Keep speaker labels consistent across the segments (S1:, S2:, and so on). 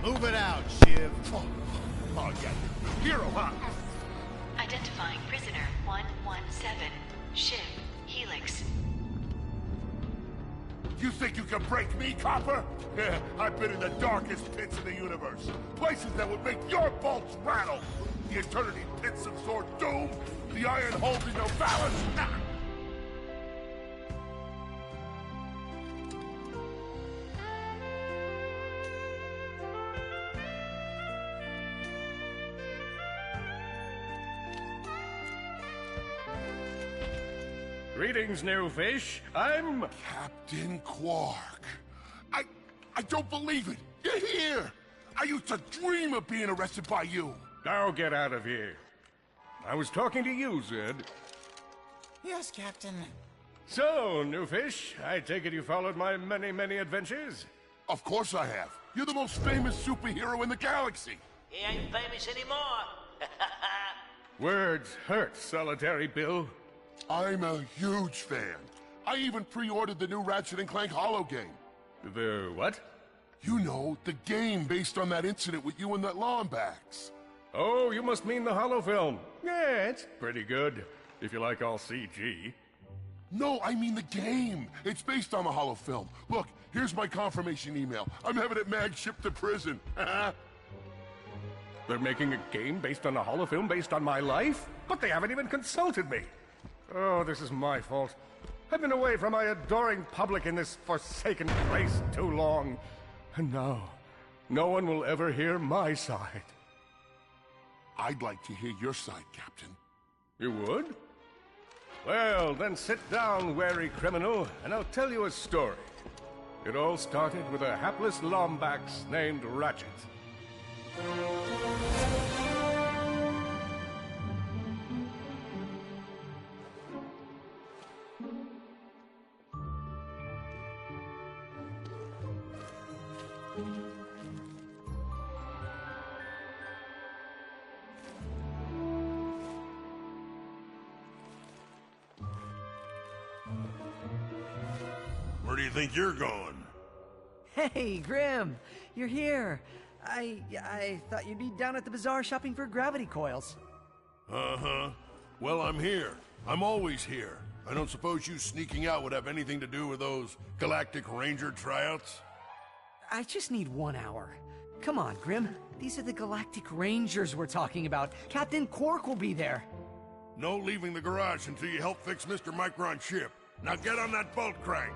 S1: Move it out, Shiv.
S2: Oh, yeah. Hero, huh?
S3: Identifying prisoner 117, Shiv, Helix.
S2: You think you can break me, Copper? Yeah, I've been in the darkest pits of the universe. Places that would make your bolts rattle. The eternity pits of Sword Doom. The iron holding no balance. Nah.
S4: Greetings, new fish. I'm...
S2: Captain Quark. I don't believe it. You're here. I used to dream of being arrested by you.
S4: Now get out of here. I was talking to you, Zed.
S5: Yes, Captain.
S4: So, new fish, I take it you followed my many adventures?
S2: Of course I have. You're the most famous superhero in the galaxy.
S6: He ain't famous anymore.
S4: Words hurt, Solitary Bill.
S2: I'm a huge fan. I even pre-ordered the new Ratchet&Clank holo game.
S4: The what?
S2: You know, the game based on that incident with you and that Lombax.
S4: Oh, you must mean the holo film. Yeah, it's pretty good, if you like all CG.
S2: No, I mean the game. It's based on the holo film. Look, here's my confirmation email. I'm having it mag shipped to prison.
S4: They're making a game based on a holo film based on my life? But they haven't even consulted me. Oh, this is my fault. I've been away from my adoring public in this forsaken place too long. And now, no one will ever hear my side.
S2: I'd like to hear your side, Captain.
S4: You would? Well, then sit down, wary criminal, and I'll tell you a story. It all started with a hapless Lombax named Ratchet.
S2: Where do you think you're going?
S5: Hey, Grim, you're here. I thought you'd be down at the bazaar shopping for gravity coils.
S2: Uh-huh. Well, I'm here. I'm always here. I don't suppose you sneaking out would have anything to do with those Galactic Ranger tryouts?
S5: I just need 1 hour. Come on, Grim. These are the Galactic Rangers we're talking about. Captain Quark will be there.
S2: No leaving the garage until you help fix Mr. Micron's ship. Now get on that bolt crank.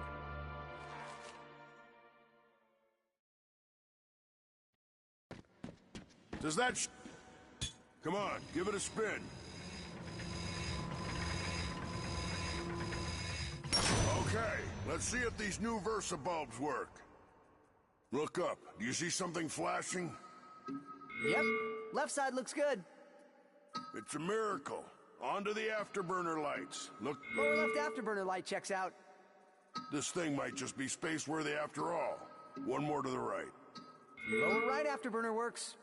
S2: Does that Come on, give it a spin. Okay, let's see if these new Versa bulbs work. Look up. Do you see something flashing?
S5: Yep. Left side looks good.
S2: It's a miracle. On to the afterburner lights. Look,
S5: Lower left afterburner light checks out.
S2: this thing might just be space-worthy after all. One more to the right.
S5: Lower right afterburner works.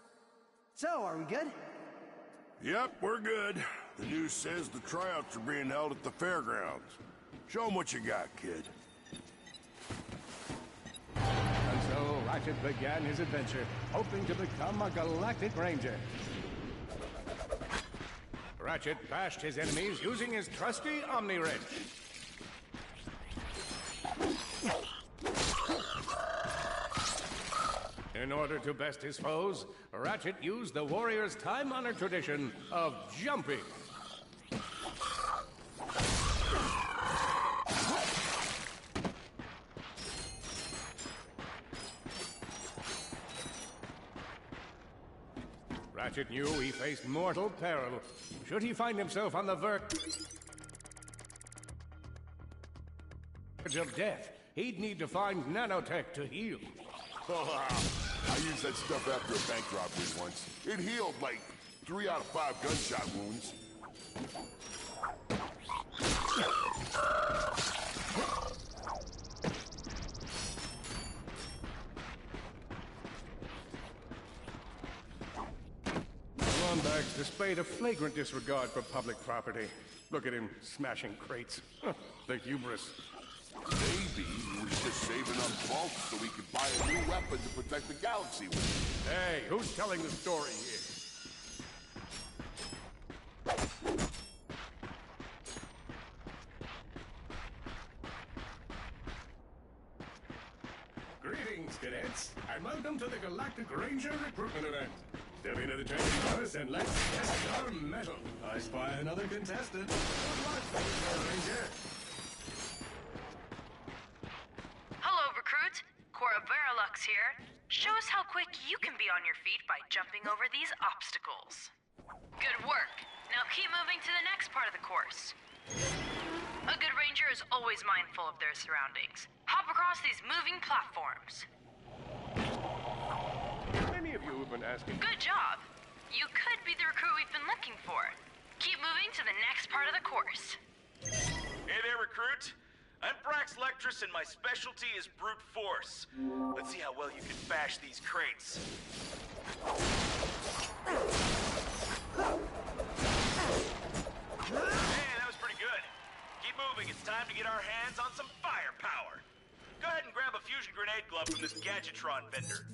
S5: So, are we good?
S2: Yep, we're good. The news says the tryouts are being held at the fairgrounds. Show 'em what you got, kid.
S4: And so Ratchet began his adventure, hoping to become a Galactic Ranger. Ratchet bashed his enemies using his trusty Omni-Wrench. In order to best his foes, Ratchet used the warrior's time-honored tradition of jumping. Ratchet knew he faced mortal peril. Should he find himself on the verge of death, he'd need to find nanotech to heal.
S2: I used that stuff after a bank robbery once. It healed like 3 out of 5 gunshot wounds.
S4: Lombax displayed a flagrant disregard for public property. Look at him smashing crates. The hubris.
S2: Maybe he was just saving up vaults so he could buy a new weapon to protect the galaxy with.
S4: Hey, who's telling the story here? Greetings, cadets, and welcome to the Galactic Ranger recruitment event. Step into the training office and let's test our mettle. I spy another contestant. Good luck, Ranger.
S1: Hello, recruit. Cora Verilux here. Show us how quick you can be on your feet by jumping over these obstacles. Good work. Now keep moving to the next part of the course. A good ranger is always mindful of their surroundings. Hop across these moving platforms.
S4: Many of you have been asking.
S1: Good job. You could be the recruit we've been looking for. Keep moving to the next part of the course.
S7: Hey there, recruit. I'm Brax Lectrus, and my specialty is brute force. Let's see how well you can bash these crates. Man, that was pretty good. Keep moving. It's time to get our hands on some firepower. Go ahead and grab a fusion grenade glove from this Gadgetron vendor.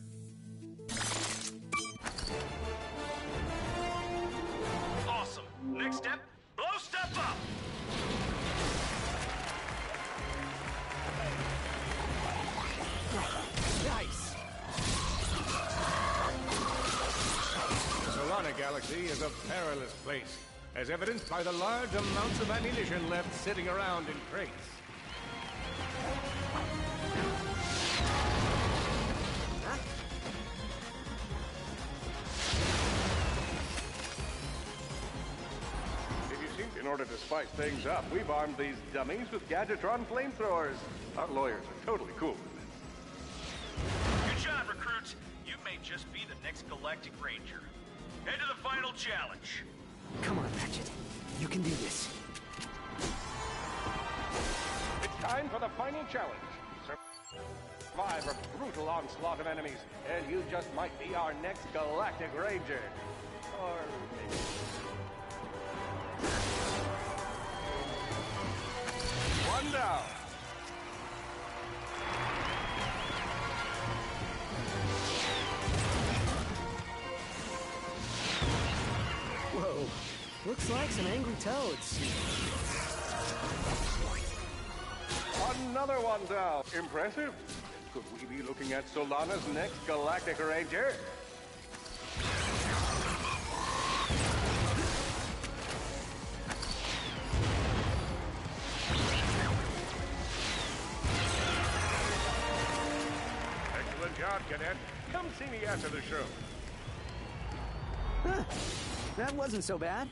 S7: Awesome. Next step, blow stuff up.
S5: Nice!
S4: The Solana Galaxy is a perilous place, as evidenced by the large amounts of ammunition left sitting around in crates. If you see, in order to spice things up, we've armed these dummies with Gadgetron flamethrowers. Our lawyers are totally cool with it.
S7: Good job, recruit. You may just be the next Galactic Ranger. Head to the final challenge.
S5: Come on, Ratchet. You can do this.
S4: It's time for the final challenge. Survive a brutal onslaught of enemies, and you just might be our next Galactic Ranger. Or maybe... One down.
S5: Whoa. Looks like some angry toads.
S4: Another one down. Impressive. Could we be looking at Solana's next Galactic Ranger? Excellent job, Cadet. Come see me after the show.
S5: Huh. That wasn't so bad.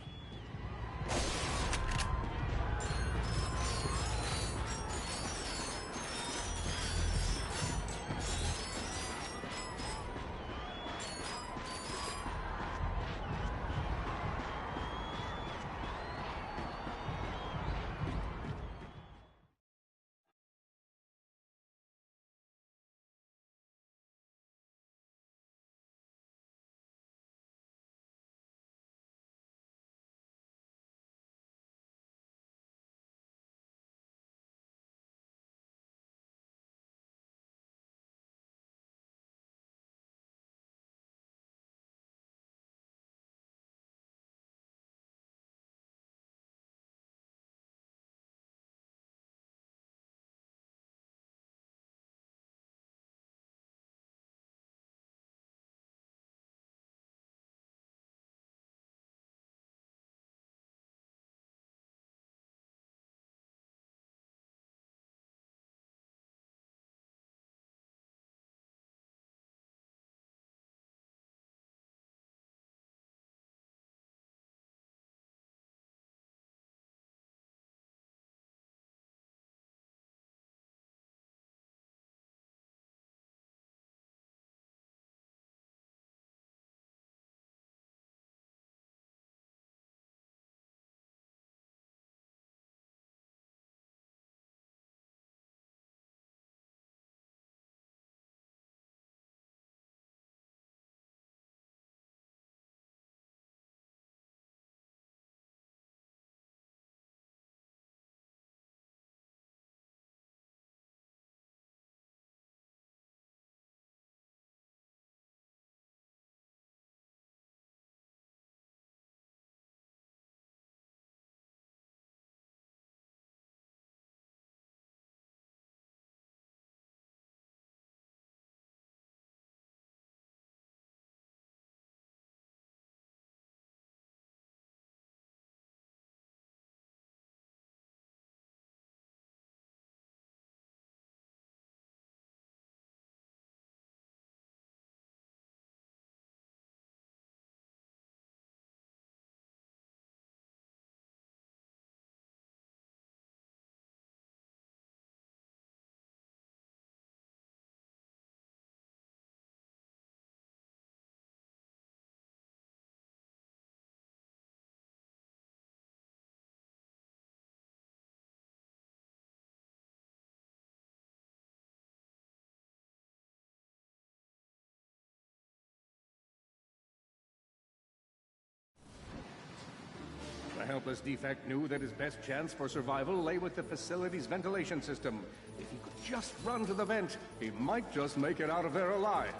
S4: The helpless defect knew that his best chance for survival lay with the facility's ventilation system. If he could just run to the vent, he might just make it out of there alive.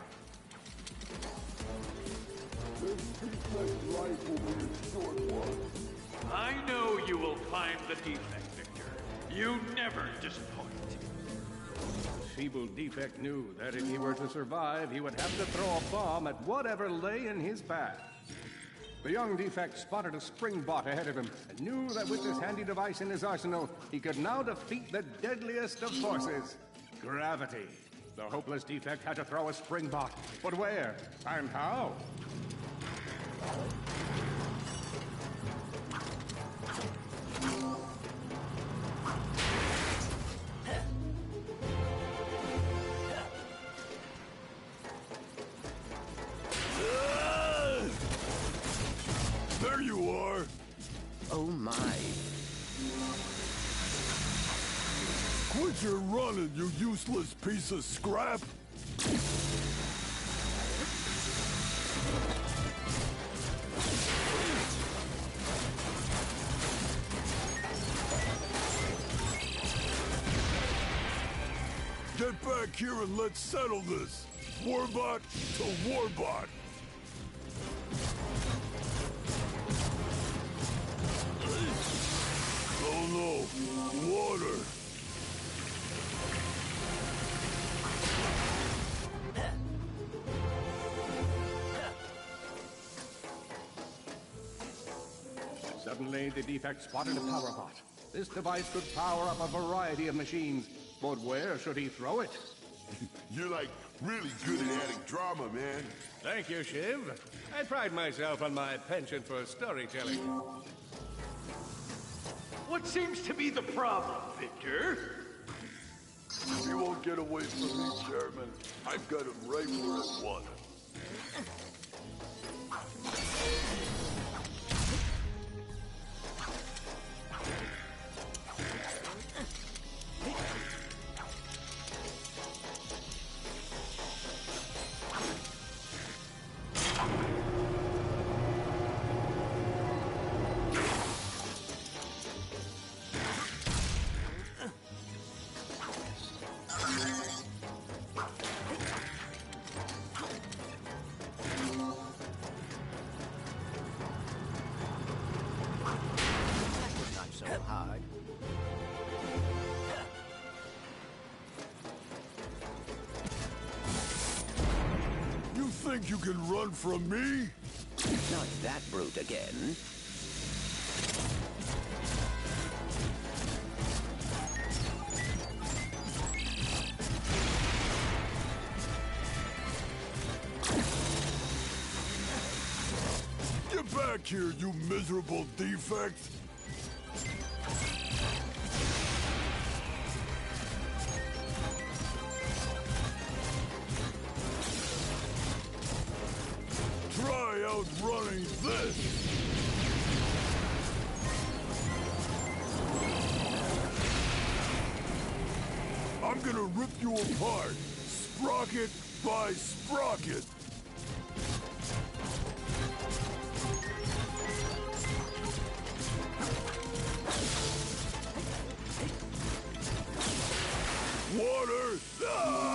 S8: I know you will find the defect, Victor. You never disappoint.
S4: The feeble defect knew that if he were to survive, he would have to throw a bomb at whatever lay in his path. The young defect spotted a spring bot ahead of him and knew that with this handy device in his arsenal, he could now defeat the deadliest of forces, gravity. The hopeless defect had to throw a spring bot, but where and how?
S2: There you are!
S9: Oh my.
S2: Quit your running, you useless piece of scrap! Get back here and let's settle this! Warbot to Warbot! Oh no! Water!
S4: Suddenly, the defect spotted a power bot. This device could power up a variety of machines, but where should he throw it?
S2: You're like really good at adding drama, man.
S4: Thank you, Shiv. I pride myself on my penchant for storytelling.
S8: What seems to be the problem, Victor?
S2: You won't get away from me, Chairman. I've got him right where I want him.
S9: Not so hard.
S2: You think you can run from me?
S9: Not that brute again.
S2: Get back here, you miserable defect! Try outrunning this! I'm gonna rip you apart, sprocket by sprocket! Water! Ah!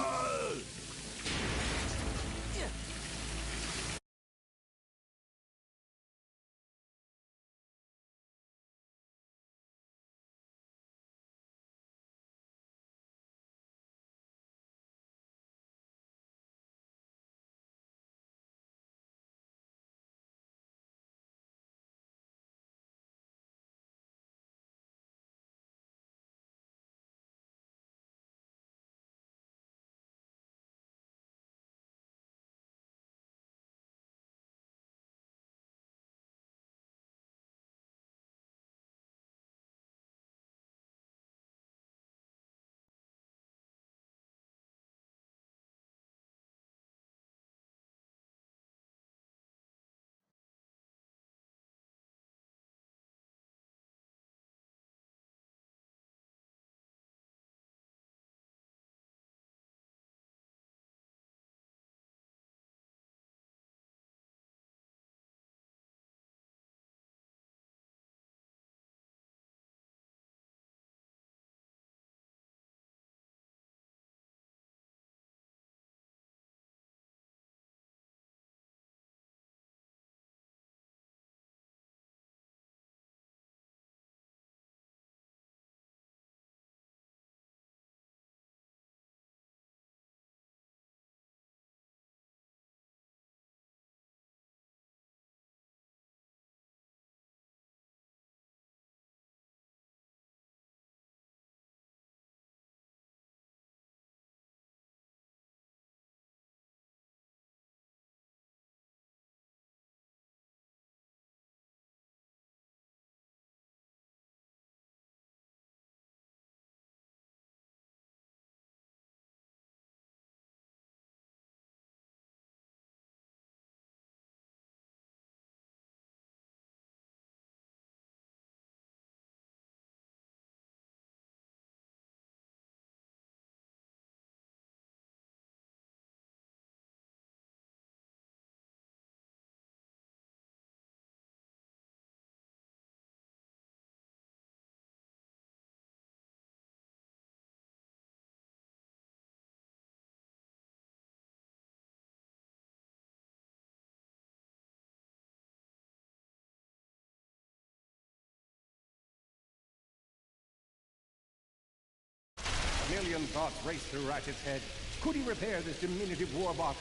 S4: million thoughts raced through Ratchet's head. Could he repair this diminutive warbot?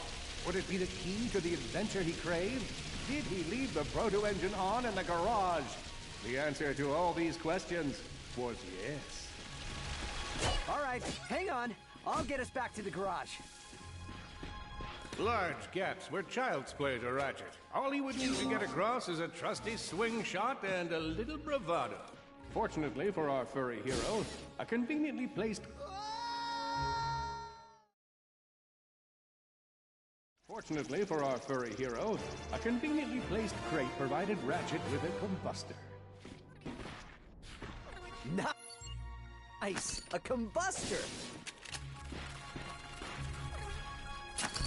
S4: Would it be the key to the adventure he craved? Did he leave the proto-engine on in the garage? The answer to all these questions was yes.
S5: All right, hang on. I'll get us back to the garage.
S4: Large gaps were child's play to Ratchet. All he would need to get across is a trusty swing shot and a little bravado. Fortunately for our furry hero, a conveniently placed crate provided Ratchet with a combustor.
S5: Nice! A combustor!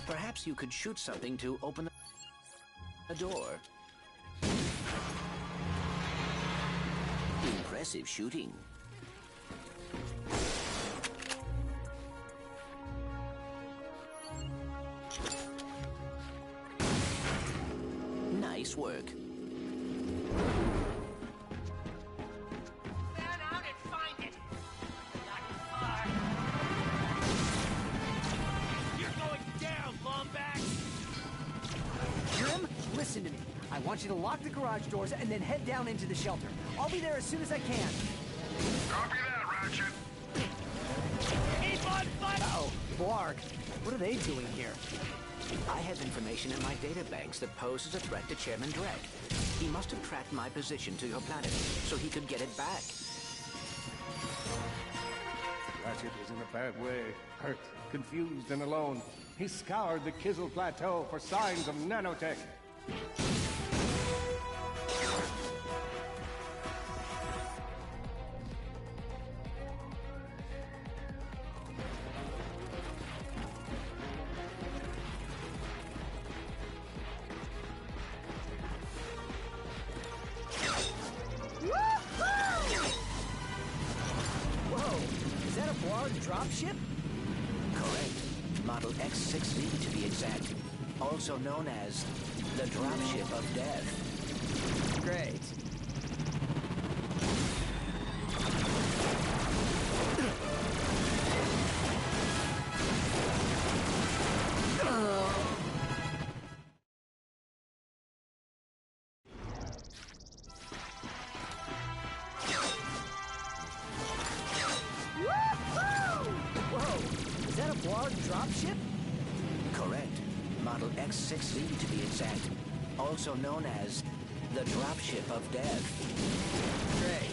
S9: Perhaps you could shoot something to open the door. Impressive shooting. Nice work.
S6: Fan out and find it. Not far. You're going down, Lombax.
S5: Grim, listen to me. I want you to lock the garage doors and then head down into the shelter. I'll be there as soon as I can.
S2: Copy that, Ratchet.
S6: Keep on fighting!
S5: Uh-oh, Blarg. What are they doing here?
S9: I have information in my databanks that poses a threat to Chairman Drek. He must have tracked my position to your planet so he could get it back.
S4: Ratchet is in a bad way. Hurt, confused, and alone. He scoured the Kizzle Plateau for signs of nanotech.
S5: Whoa! Is that a Blarg dropship?
S9: Correct. Model X6Z to be exact. Also known as the Dropship of Death.
S5: Great. Whoa! Is that a Blarg dropship?
S9: Correct. Model X6Z to be exact. Also known as the Dropship of Death.
S5: Great.